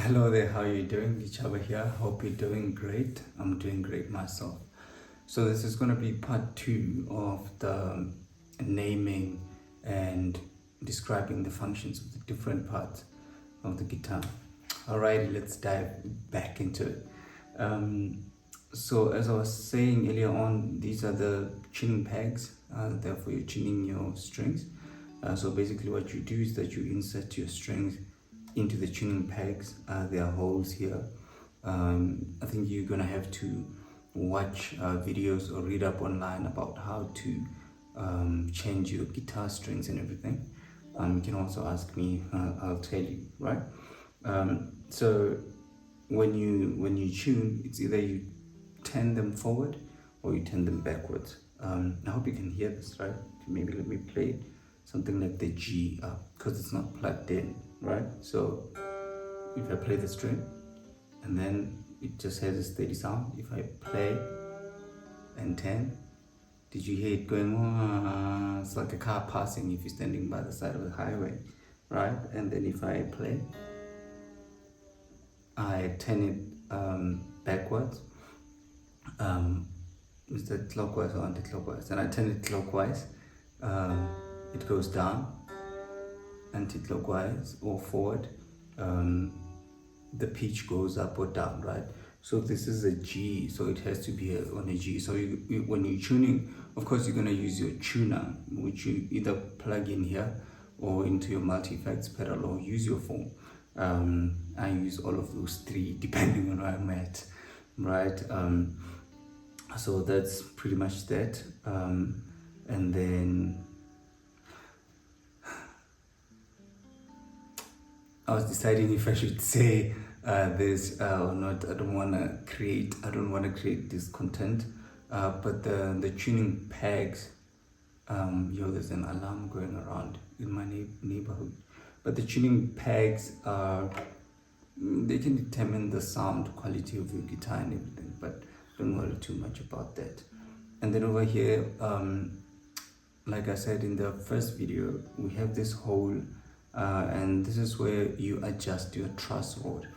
Hello there, how are you doing? Ichaba here. Hope you're doing great. I'm doing great myself. So this is going to be part 2 of the naming and describing the functions of the different parts of the guitar. Alright, let's dive back into it. So as I was saying earlier on, these are the tuning pegs. Therefore you're tuning your strings. So basically what you do is that you insert your strings into the tuning pegs. There are holes here. I think you're gonna have to watch videos or read up online about how to change your guitar strings and everything. You can also ask me, I'll tell you, right? So when you tune, it's either you turn them forward or you turn them backwards. I hope you can hear this, right? Maybe let me play something like the G because it's not plugged in, right? So if I play the string and then it just has a steady sound. If I play and turn, did you hear it going? It's like a car passing if you're standing by the side of the highway, right? And then if I play, I turn it backwards. Is that clockwise or anti-clockwise? And I turn it clockwise. It goes down, anti-clockwise or forward. The pitch goes up or down, right? So this is a G, so it has to be on a G. So when you're tuning, of course you're going to use your tuner, which you either plug in here or into your multi-effects pedal or use your phone. I use all of those three depending on where I'm at, right? So that's pretty much that. And then I was deciding if I should say this or not. I don't want to create this content, but the tuning pegs, there's an alarm going around in my neighborhood. But the tuning pegs they can determine the sound quality of your guitar and everything, but don't worry too much about that. And then over here, like I said in the first video, we have this hole, and this is where you adjust your truss rod.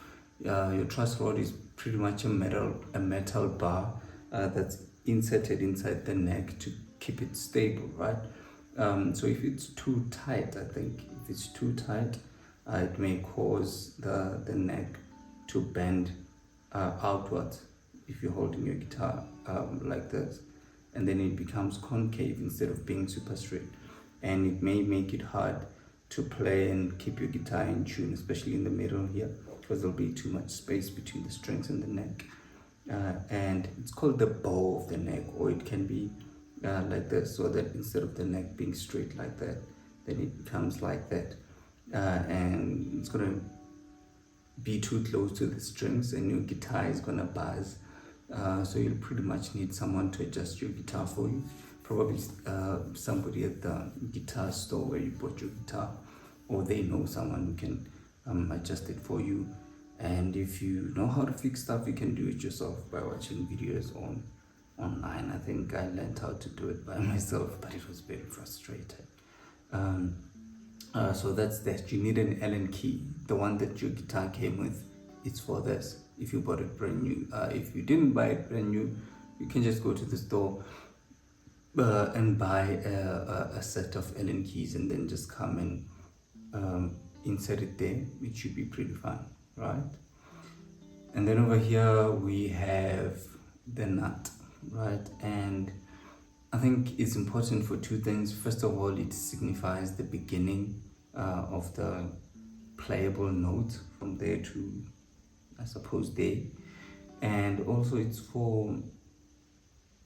Your truss rod is pretty much a metal bar that's inserted inside the neck to keep it stable, right? So if it's too tight, it may cause the neck to bend outwards if you're holding your guitar like this, and then it becomes concave instead of being super straight, and it may make it hard to play and keep your guitar in tune, especially in the middle here, because there'll be too much space between the strings and the neck. And it's called the bow of the neck, or it can be like this, so that instead of the neck being straight like that, then it becomes like that. And it's gonna be too close to the strings and your guitar is gonna buzz. So you'll pretty much need someone to adjust your guitar for you. Probably somebody at the guitar store where you bought your guitar, or they know someone who can adjust it for you. And if you know how to fix stuff, you can do it yourself by watching videos online. I think I learned how to do it by myself, but it was very frustrating. So that's that. You need an Allen key. The one that your guitar came with, it's for this. If you bought it brand new. If you didn't buy it brand new, you can just go to the store and buy a set of Allen keys and then just come and insert it there. It should be pretty fine, right? And then over here we have the nut, right? And I think it's important for two things. First of all, it signifies the beginning of the playable note from there to, I suppose, there. And also it's for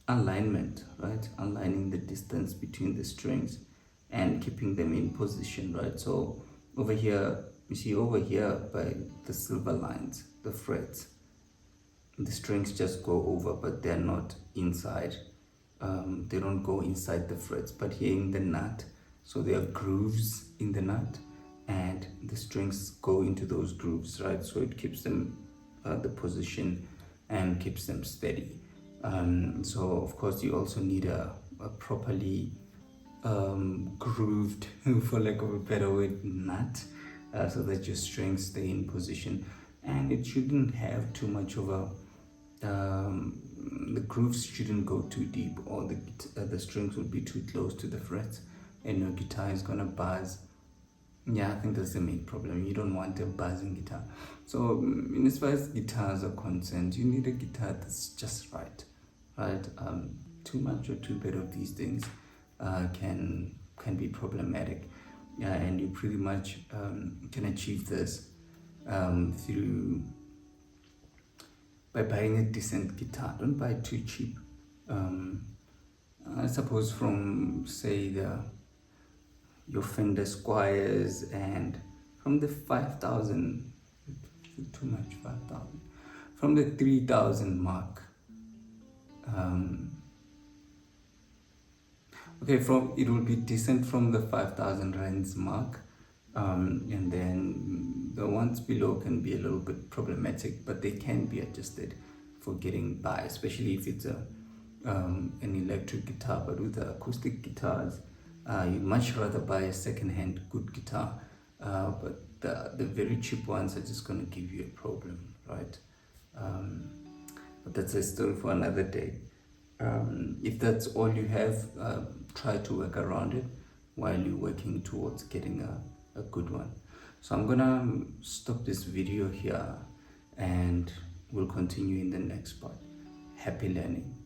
alignment, right? Aligning the distance between the strings and keeping them in position, right? So over here, you see over here by the silver lines, the frets, the strings just go over, but they're not inside. They don't go inside the frets, but here in the nut, so there are grooves in the nut and the strings go into those grooves, right? So it keeps them the position and keeps them steady. So of course you also need a properly grooved, for lack of a better word, nut, so that your strings stay in position. and it shouldn't have too much of a the grooves shouldn't go too deep, or the strings would be too close to the frets, and your guitar is gonna buzz. Yeah, I think that's the main problem. You don't want a buzzing guitar. So, as far as guitars are concerned, you need a guitar that's just right, right? Too much or too bit of these things can be problematic. Yeah, and you pretty much can achieve this through by buying a decent guitar. Don't buy too cheap. I suppose from say your Fender Squires, and from the 5,000, too much, 5,000, from the 3,000 mark. Okay, it will be decent from the 5,000 rands mark, and then the ones below can be a little bit problematic, but they can be adjusted for getting by, especially if it's an electric guitar. But with the acoustic guitars, you'd much rather buy a second-hand good guitar, but the very cheap ones are just going to give you a problem, right? But that's a story for another day. If that's all you have, try to work around it while you're working towards getting a good one. So I'm gonna stop this video here, and we'll continue in the next part. Happy learning.